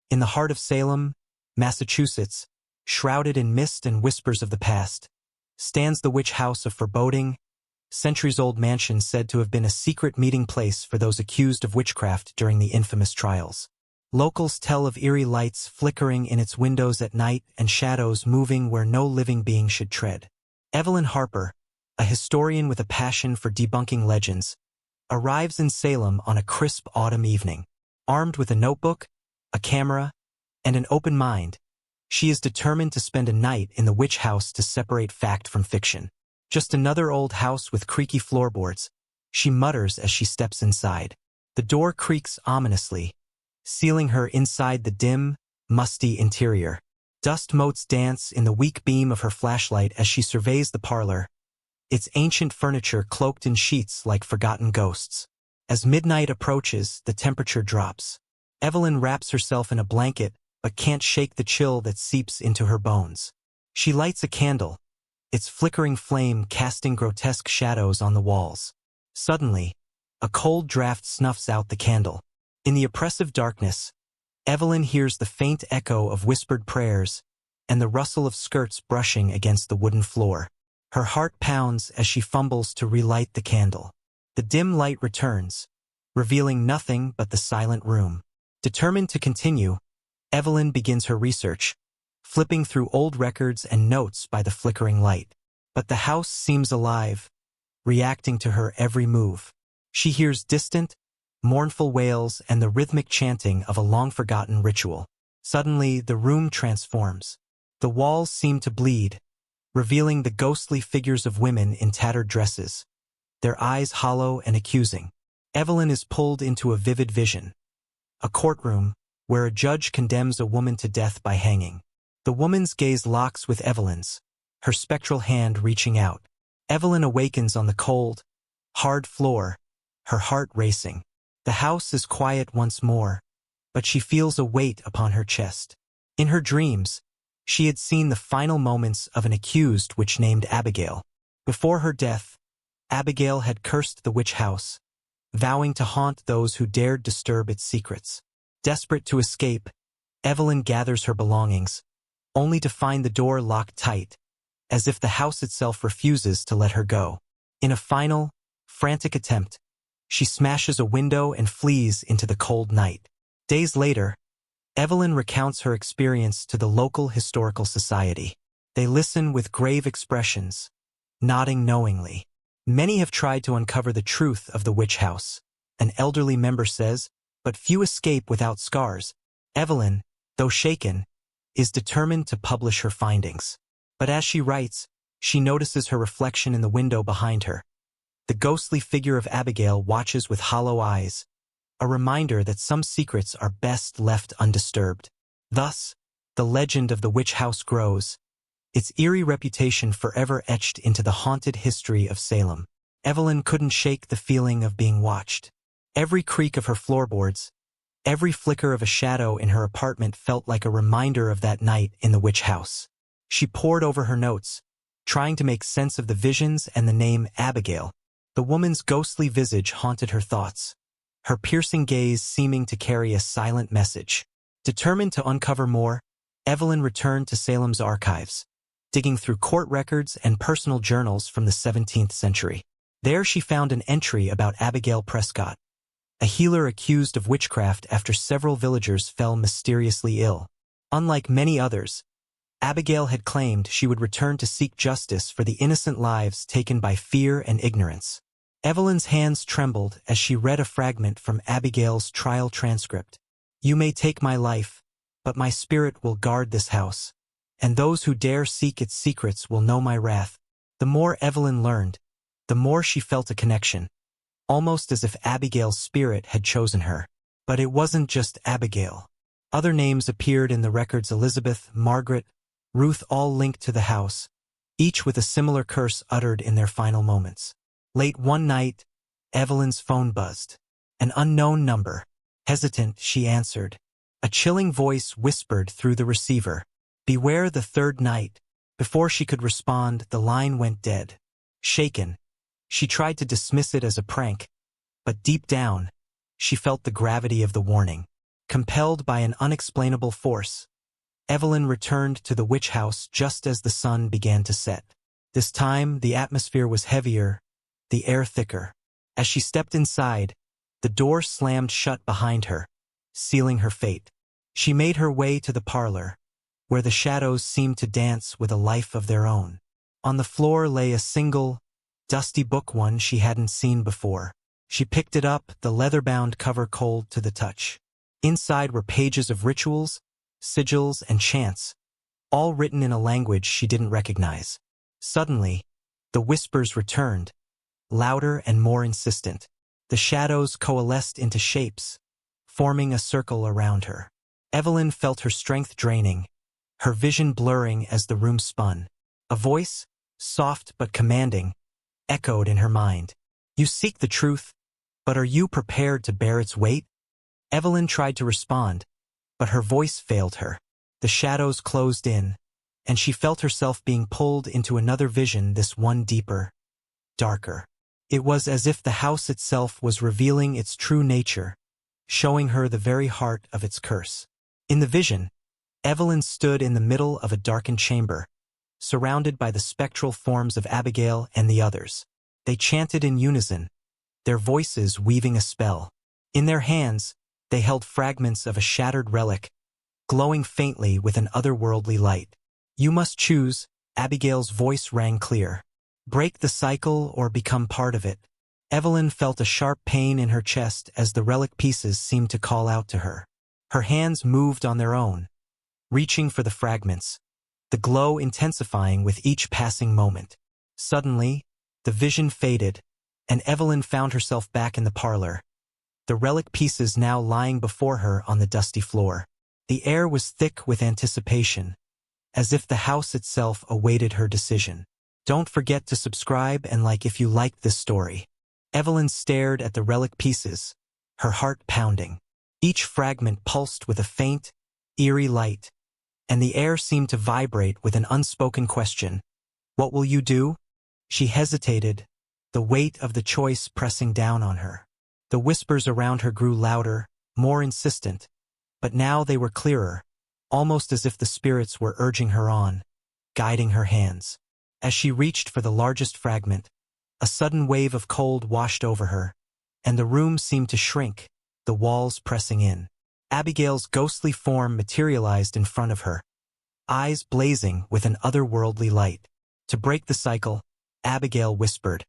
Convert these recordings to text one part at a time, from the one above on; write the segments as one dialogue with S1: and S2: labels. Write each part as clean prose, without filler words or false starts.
S1: In the heart of Salem, Massachusetts, shrouded in mist and whispers of the past, stands the witch house of foreboding, centuries-old mansion said to have been a secret meeting place for those accused of witchcraft during the infamous trials. Locals tell of eerie lights flickering in its windows at night and shadows moving where no living being should tread. Evelyn Harper, a historian with a passion for debunking legends, arrives in Salem on a crisp autumn evening. Armed with a notebook, a camera, and an open mind, she is determined to spend a night in the witch house to separate fact from fiction. Just another old house with creaky floorboards, she mutters as she steps inside. The door creaks ominously, sealing her inside the dim, musty interior. Dust motes dance in the weak beam of her flashlight as she surveys the parlor, its ancient furniture cloaked in sheets like forgotten ghosts. As midnight approaches, the temperature drops. Evelyn wraps herself in a blanket, but can't shake the chill that seeps into her bones. She lights a candle, its flickering flame casting grotesque shadows on the walls. Suddenly, a cold draft snuffs out the candle. In the oppressive darkness, Evelyn hears the faint echo of whispered prayers and the rustle of skirts brushing against the wooden floor. Her heart pounds as she fumbles to relight the candle. The dim light returns, revealing nothing but the silent room. Determined to continue, Evelyn begins her research, flipping through old records and notes by the flickering light. But the house seems alive, reacting to her every move. She hears distant, mournful wails and the rhythmic chanting of a long-forgotten ritual. Suddenly, the room transforms. The walls seem to bleed, revealing the ghostly figures of women in tattered dresses, their eyes hollow and accusing. Evelyn is pulled into a vivid vision. A courtroom, where a judge condemns a woman to death by hanging. The woman's gaze locks with Evelyn's, her spectral hand reaching out. Evelyn awakens on the cold, hard floor, her heart racing. The house is quiet once more, but she feels a weight upon her chest. In her dreams, she had seen the final moments of an accused witch named Abigail. Before her death, Abigail had cursed the witch house, vowing to haunt those who dared disturb its secrets. Desperate to escape, Evelyn gathers her belongings, only to find the door locked tight, as if the house itself refuses to let her go. In a final, frantic attempt, she smashes a window and flees into the cold night. Days later, Evelyn recounts her experience to the local historical society. They listen with grave expressions, nodding knowingly. Many have tried to uncover the truth of the witch house, an elderly member says, but few escape without scars. Evelyn, though shaken, is determined to publish her findings. But as she writes, she notices her reflection in the window behind her. The ghostly figure of Abigail watches with hollow eyes, a reminder that some secrets are best left undisturbed. Thus, the legend of the witch house grows, its eerie reputation forever etched into the haunted history of Salem. Evelyn couldn't shake the feeling of being watched. Every creak of her floorboards, every flicker of a shadow in her apartment felt like a reminder of that night in the witch house. She pored over her notes, trying to make sense of the visions and the name Abigail. The woman's ghostly visage haunted her thoughts, her piercing gaze seeming to carry a silent message. Determined to uncover more, Evelyn returned to Salem's archives, digging through court records and personal journals from the 17th century. There she found an entry about Abigail Prescott, a healer accused of witchcraft after several villagers fell mysteriously ill. Unlike many others, Abigail had claimed she would return to seek justice for the innocent lives taken by fear and ignorance. Evelyn's hands trembled as she read a fragment from Abigail's trial transcript. "You may take my life, but my spirit will guard this house, and those who dare seek its secrets will know my wrath." The more Evelyn learned, the more she felt a connection, almost as if Abigail's spirit had chosen her. But it wasn't just Abigail. Other names appeared in the records: Elizabeth, Margaret, Ruth, all linked to the house, each with a similar curse uttered in their final moments. Late one night, Evelyn's phone buzzed. An unknown number. Hesitant, she answered. A chilling voice whispered through the receiver, "Beware the third night." Before she could respond, the line went dead. Shaken, she tried to dismiss it as a prank, but deep down, she felt the gravity of the warning. Compelled by an unexplainable force, Evelyn returned to the witch house just as the sun began to set. This time, the atmosphere was heavier, the air thicker. As she stepped inside, the door slammed shut behind her, sealing her fate. She made her way to the parlor, where the shadows seemed to dance with a life of their own. On the floor lay a single, dusty book, one she hadn't seen before. She picked it up, the leather-bound cover cold to the touch. Inside were pages of rituals, sigils, and chants, all written in a language she didn't recognize. Suddenly, the whispers returned, louder and more insistent. The shadows coalesced into shapes, forming a circle around her. Evelyn felt her strength draining, her vision blurring as the room spun. A voice, soft but commanding, echoed in her mind. "You seek the truth, but are you prepared to bear its weight?" Evelyn tried to respond, but her voice failed her. The shadows closed in, and she felt herself being pulled into another vision, this one deeper, darker. It was as if the house itself was revealing its true nature, showing her the very heart of its curse. In the vision, Evelyn stood in the middle of a darkened chamber, surrounded by the spectral forms of Abigail and the others. They chanted in unison, their voices weaving a spell. In their hands, they held fragments of a shattered relic, glowing faintly with an otherworldly light. "You must choose," Abigail's voice rang clear. "Break the cycle or become part of it." Evelyn felt a sharp pain in her chest as the relic pieces seemed to call out to her. Her hands moved on their own, reaching for the fragments, the glow intensifying with each passing moment. Suddenly, the vision faded, and Evelyn found herself back in the parlor, the relic pieces now lying before her on the dusty floor. The air was thick with anticipation, as if the house itself awaited her decision. Don't forget to subscribe and like if you liked this story. Evelyn stared at the relic pieces, her heart pounding. Each fragment pulsed with a faint, eerie light, and the air seemed to vibrate with an unspoken question. "What will you do?" She hesitated, the weight of the choice pressing down on her. The whispers around her grew louder, more insistent, but now they were clearer, almost as if the spirits were urging her on, guiding her hands. As she reached for the largest fragment, a sudden wave of cold washed over her, and the room seemed to shrink, the walls pressing in. Abigail's ghostly form materialized in front of her, eyes blazing with an otherworldly light. "To break the cycle," Abigail whispered,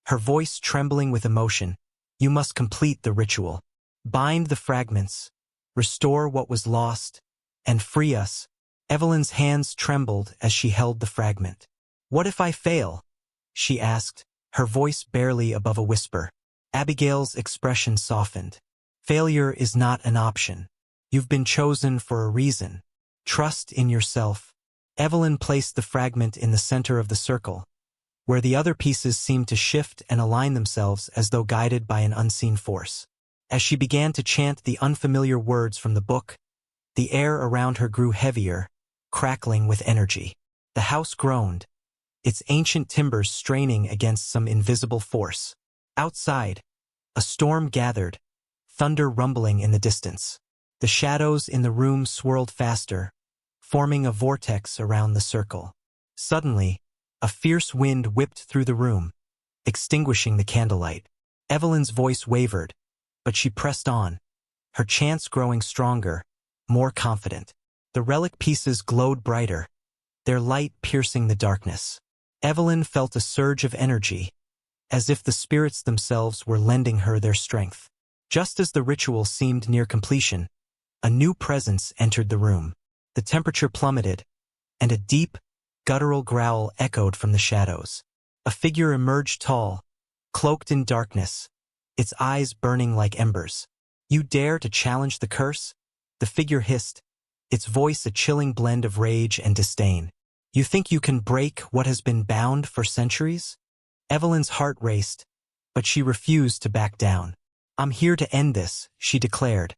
S1: her voice trembling with emotion, "you must complete the ritual. Bind the fragments, restore what was lost, and free us." Evelyn's hands trembled as she held the fragment. "What if I fail?" she asked, her voice barely above a whisper. Abigail's expression softened. "Failure is not an option. You've been chosen for a reason. Trust in yourself." Evelyn placed the fragment in the center of the circle, where the other pieces seemed to shift and align themselves as though guided by an unseen force. As she began to chant the unfamiliar words from the book, the air around her grew heavier, crackling with energy. The house groaned, its ancient timbers straining against some invisible force. Outside, a storm gathered, thunder rumbling in the distance. The shadows in the room swirled faster, forming a vortex around the circle. Suddenly, a fierce wind whipped through the room, extinguishing the candlelight. Evelyn's voice wavered, but she pressed on, her chants growing stronger, more confident. The relic pieces glowed brighter, their light piercing the darkness. Evelyn felt a surge of energy, as if the spirits themselves were lending her their strength. Just as the ritual seemed near completion, a new presence entered the room. The temperature plummeted, and a deep, guttural growl echoed from the shadows. A figure emerged tall, cloaked in darkness, its eyes burning like embers. "You dare to challenge the curse?" the figure hissed, its voice a chilling blend of rage and disdain. "You think you can break what has been bound for centuries?" Evelyn's heart raced, but she refused to back down. "I'm here to end this," she declared,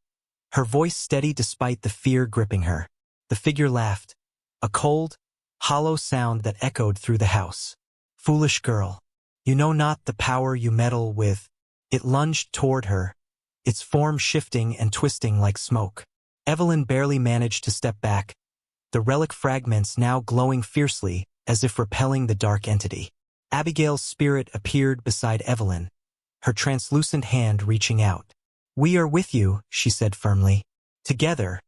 S1: her voice steady despite the fear gripping her. The figure laughed, a cold, hollow sound that echoed through the house. "Foolish girl, you know not the power you meddle with." It lunged toward her, its form shifting and twisting like smoke. Evelyn barely managed to step back, the relic fragments now glowing fiercely as if repelling the dark entity. Abigail's spirit appeared beside Evelyn, her translucent hand reaching out. "We are with you," she said firmly. "Together,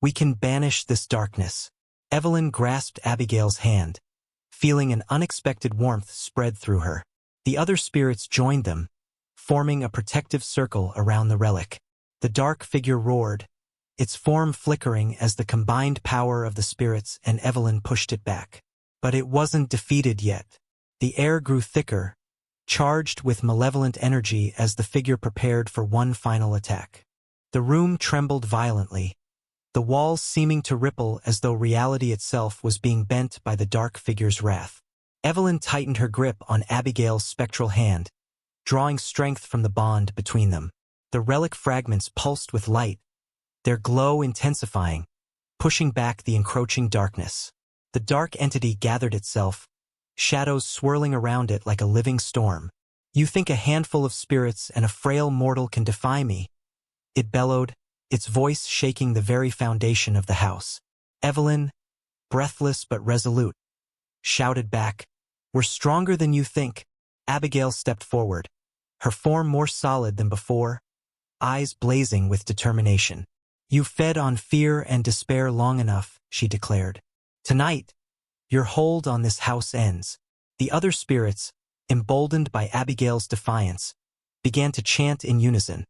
S1: we can banish this darkness." Evelyn grasped Abigail's hand, feeling an unexpected warmth spread through her. The other spirits joined them, forming a protective circle around the relic. The dark figure roared, its form flickering as the combined power of the spirits and Evelyn pushed it back. But it wasn't defeated yet. The air grew thicker, charged with malevolent energy as the figure prepared for one final attack. The room trembled violently, the walls seeming to ripple as though reality itself was being bent by the dark figure's wrath. Evelyn tightened her grip on Abigail's spectral hand, drawing strength from the bond between them. The relic fragments pulsed with light, their glow intensifying, pushing back the encroaching darkness. The dark entity gathered itself, shadows swirling around it like a living storm. "You think a handful of spirits and a frail mortal can defy me?" it bellowed, its voice shaking the very foundation of the house. Evelyn, breathless but resolute, shouted back, "We're stronger than you think." Abigail stepped forward, her form more solid than before, eyes blazing with determination. "You've fed on fear and despair long enough," she declared. "Tonight, your hold on this house ends." The other spirits, emboldened by Abigail's defiance, began to chant in unison,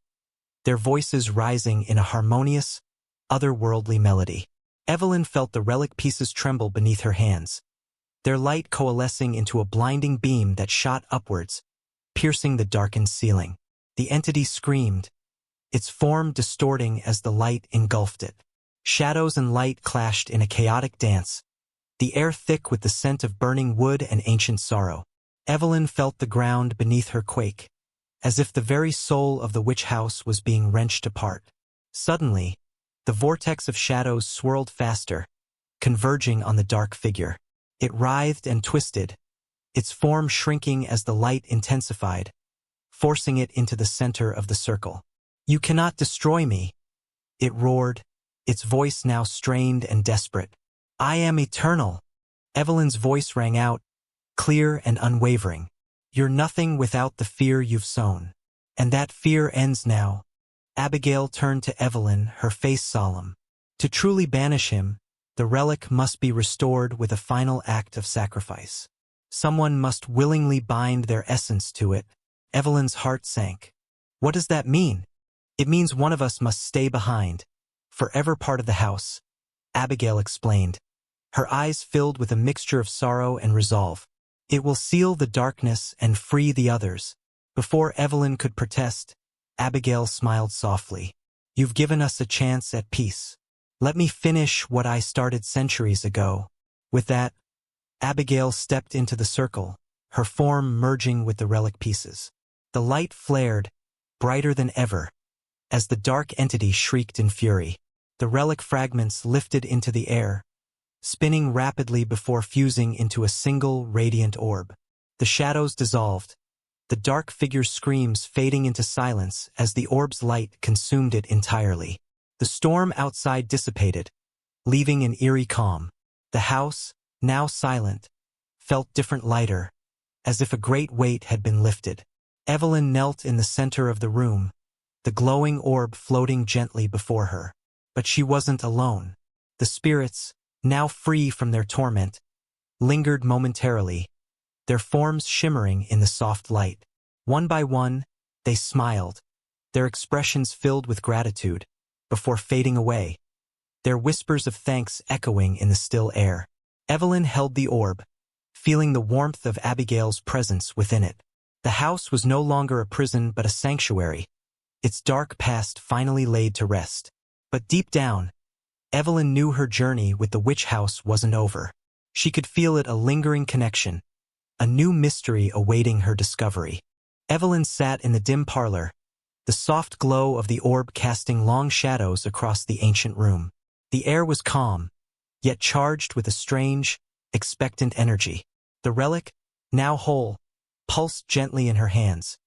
S1: their voices rising in a harmonious, otherworldly melody. Evelyn felt the relic pieces tremble beneath her hands, their light coalescing into a blinding beam that shot upwards, piercing the darkened ceiling. The entity screamed, its form distorting as the light engulfed it. Shadows and light clashed in a chaotic dance, the air thick with the scent of burning wood and ancient sorrow. Evelyn felt the ground beneath her quake, as if the very soul of the witch house was being wrenched apart. Suddenly, the vortex of shadows swirled faster, converging on the dark figure. It writhed and twisted, its form shrinking as the light intensified, forcing it into the center of the circle. "You cannot destroy me," it roared, its voice now strained and desperate. "I am eternal." Evelyn's voice rang out, clear and unwavering. "You're nothing without the fear you've sown. And that fear ends now." Abigail turned to Evelyn, her face solemn. "To truly banish him, the relic must be restored with a final act of sacrifice. Someone must willingly bind their essence to it." Evelyn's heart sank. "What does that mean?" "It means one of us must stay behind, forever part of the house," Abigail explained, her eyes filled with a mixture of sorrow and resolve. "It will seal the darkness and free the others." Before Evelyn could protest, Abigail smiled softly. "You've given us a chance at peace. Let me finish what I started centuries ago." With that, Abigail stepped into the circle, her form merging with the relic pieces. The light flared, brighter than ever, as the dark entity shrieked in fury. The relic fragments lifted into the air, spinning rapidly before fusing into a single radiant orb. The shadows dissolved, the dark figure's screams fading into silence as the orb's light consumed it entirely. The storm outside dissipated, leaving an eerie calm. The house, now silent, felt different, lighter, as if a great weight had been lifted. Evelyn knelt in the center of the room, the glowing orb floating gently before her. But she wasn't alone. The spirits, now free from their torment, lingered momentarily, their forms shimmering in the soft light. One by one, they smiled, their expressions filled with gratitude, before fading away, their whispers of thanks echoing in the still air. Evelyn held the orb, feeling the warmth of Abigail's presence within it. The house was no longer a prison but a sanctuary, its dark past finally laid to rest. But deep down, Evelyn knew her journey with the witch house wasn't over. She could feel it, a lingering connection, a new mystery awaiting her discovery. Evelyn sat in the dim parlor, the soft glow of the orb casting long shadows across the ancient room. The air was calm, yet charged with a strange, expectant energy. The relic, now whole, pulsed gently in her hands,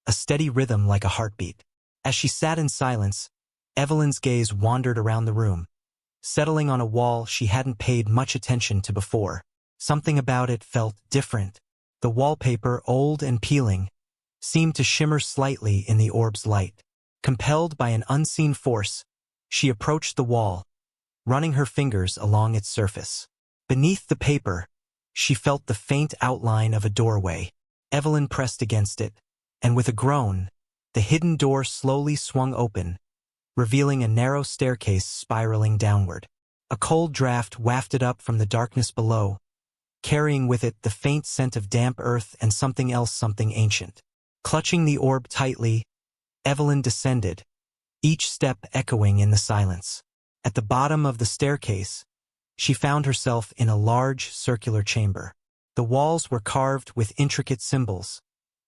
S1: a steady rhythm like a heartbeat. As she sat in silence, Evelyn's gaze wandered around the room, settling on a wall she hadn't paid much attention to before. Something about it felt different. The wallpaper, old and peeling, seemed to shimmer slightly in the orb's light. Compelled by an unseen force, she approached the wall, running her fingers along its surface. Beneath the paper, she felt the faint outline of a doorway. Evelyn pressed against it, and with a groan, the hidden door slowly swung open, revealing a narrow staircase spiraling downward. A cold draft wafted up from the darkness below, carrying with it the faint scent of damp earth and something else, something ancient. Clutching the orb tightly, Evelyn descended, each step echoing in the silence. At the bottom of the staircase, she found herself in a large circular chamber. The walls were carved with intricate symbols,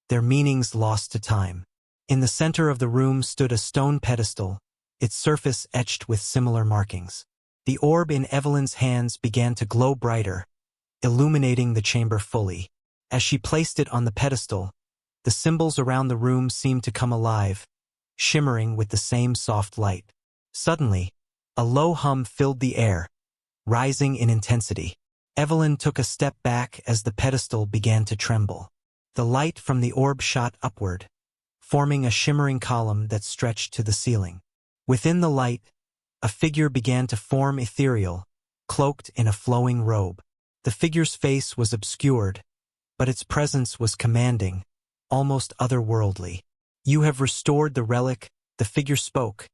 S1: their meanings lost to time. In the center of the room stood a stone pedestal, its surface etched with similar markings. The orb in Evelyn's hands began to glow brighter, illuminating the chamber fully. As she placed it on the pedestal, the symbols around the room seemed to come alive, shimmering with the same soft light. Suddenly, a low hum filled the air, rising in intensity. Evelyn took a step back as the pedestal began to tremble. The light from the orb shot upward, forming a shimmering column that stretched to the ceiling. Within the light, a figure began to form, ethereal, cloaked in a flowing robe. The figure's face was obscured, but its presence was commanding, almost otherworldly. "You have restored the relic," the figure spoke,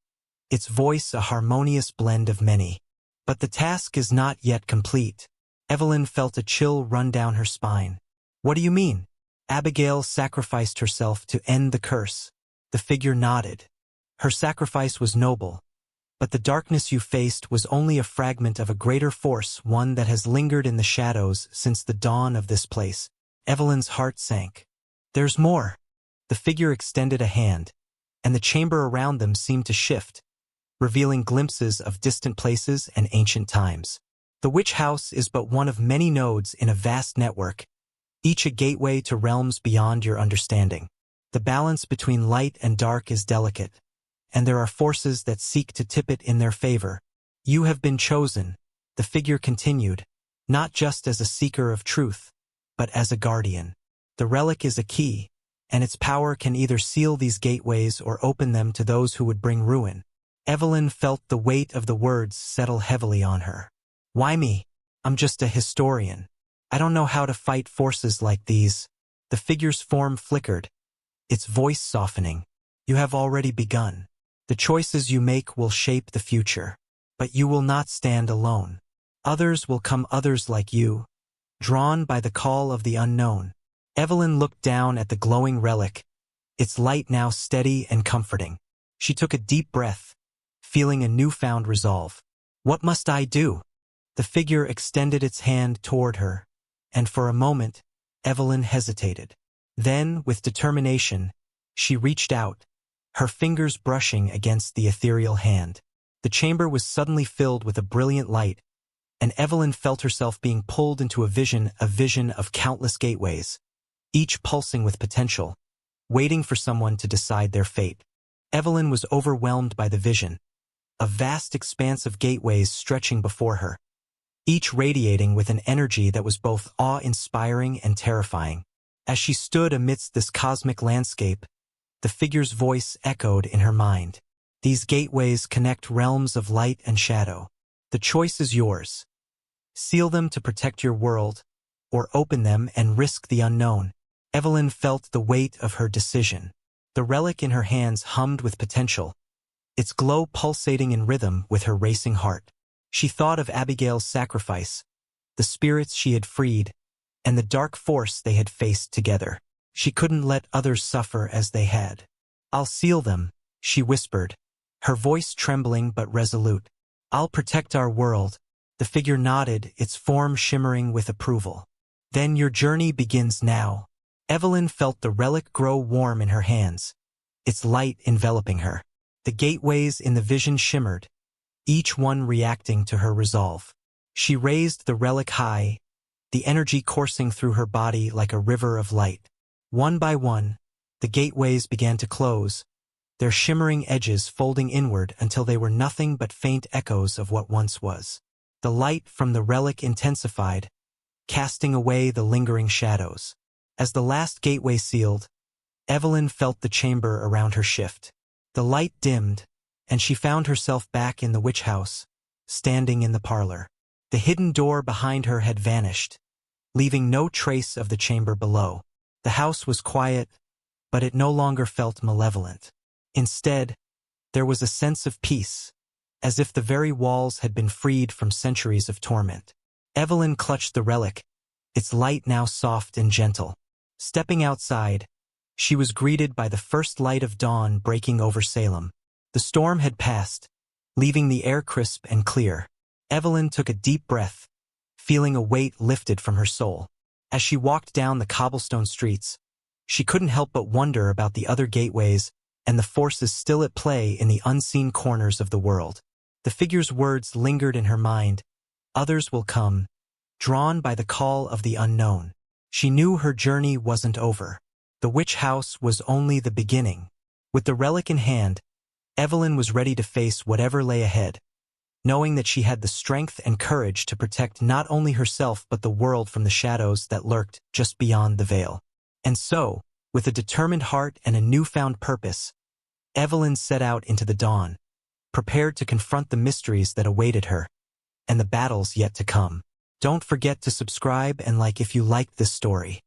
S1: its voice a harmonious blend of many. "But the task is not yet complete." Evelyn felt a chill run down her spine. "What do you mean?" "Abigail sacrificed herself to end the curse." The figure nodded. "Her sacrifice was noble, but the darkness you faced was only a fragment of a greater force, one that has lingered in the shadows since the dawn of this place." Evelyn's heart sank. "There's more." The figure extended a hand, and the chamber around them seemed to shift, revealing glimpses of distant places and ancient times. The witch house is but one of many nodes in a vast network, each a gateway to realms beyond your understanding. The balance between light and dark is delicate, and there are forces that seek to tip it in their favor. "You have been chosen," the figure continued, "not just as a seeker of truth, but as a guardian. The relic is a key, and its power can either seal these gateways or open them to those who would bring ruin." Evelyn felt the weight of the words settle heavily on her. "Why me? I'm just a historian. I don't know how to fight forces like these." The figure's form flickered, its voice softening. "You have already begun. The choices you make will shape the future. But you will not stand alone. Others will come, others like you, drawn by the call of the unknown." Evelyn looked down at the glowing relic, its light now steady and comforting. She took a deep breath, feeling a newfound resolve. "What must I do?" The figure extended its hand toward her, and for a moment, Evelyn hesitated. Then, with determination, she reached out, her fingers brushing against the ethereal hand. The chamber was suddenly filled with a brilliant light, and Evelyn felt herself being pulled into a vision of countless gateways, each pulsing with potential, waiting for someone to decide their fate. Evelyn was overwhelmed by the vision, a vast expanse of gateways stretching before her, each radiating with an energy that was both awe-inspiring and terrifying. As she stood amidst this cosmic landscape, the figure's voice echoed in her mind. "These gateways connect realms of light and shadow. The choice is yours. Seal them to protect your world, or open them and risk the unknown." Evelyn felt the weight of her decision. The relic in her hands hummed with potential, its glow pulsating in rhythm with her racing heart. She thought of Abigail's sacrifice, the spirits she had freed, and the dark force they had faced together. She couldn't let others suffer as they had. "I'll seal them," she whispered, her voice trembling but resolute. "I'll protect our world." The figure nodded, its form shimmering with approval. "Then your journey begins now." Evelyn felt the relic grow warm in her hands, its light enveloping her. The gateways in the vision shimmered, each one reacting to her resolve. She raised the relic high, the energy coursing through her body like a river of light. One by one, the gateways began to close, their shimmering edges folding inward until they were nothing but faint echoes of what once was. The light from the relic intensified, casting away the lingering shadows. As the last gateway sealed, Evelyn felt the chamber around her shift. The light dimmed, and she found herself back in the witch house, standing in the parlor. The hidden door behind her had vanished, leaving no trace of the chamber below. The house was quiet, but it no longer felt malevolent. Instead, there was a sense of peace, as if the very walls had been freed from centuries of torment. Evelyn clutched the relic, its light now soft and gentle. Stepping outside, she was greeted by the first light of dawn breaking over Salem. The storm had passed, leaving the air crisp and clear. Evelyn took a deep breath, feeling a weight lifted from her soul. As she walked down the cobblestone streets, she couldn't help but wonder about the other gateways and the forces still at play in the unseen corners of the world. The figure's words lingered in her mind. Others will come, drawn by the call of the unknown. She knew her journey wasn't over. The witch house was only the beginning. With the relic in hand, Evelyn was ready to face whatever lay ahead, knowing that she had the strength and courage to protect not only herself but the world from the shadows that lurked just beyond the veil. And so, with a determined heart and a newfound purpose, Evelyn set out into the dawn, prepared to confront the mysteries that awaited her and the battles yet to come. Don't forget to subscribe and like if you liked this story.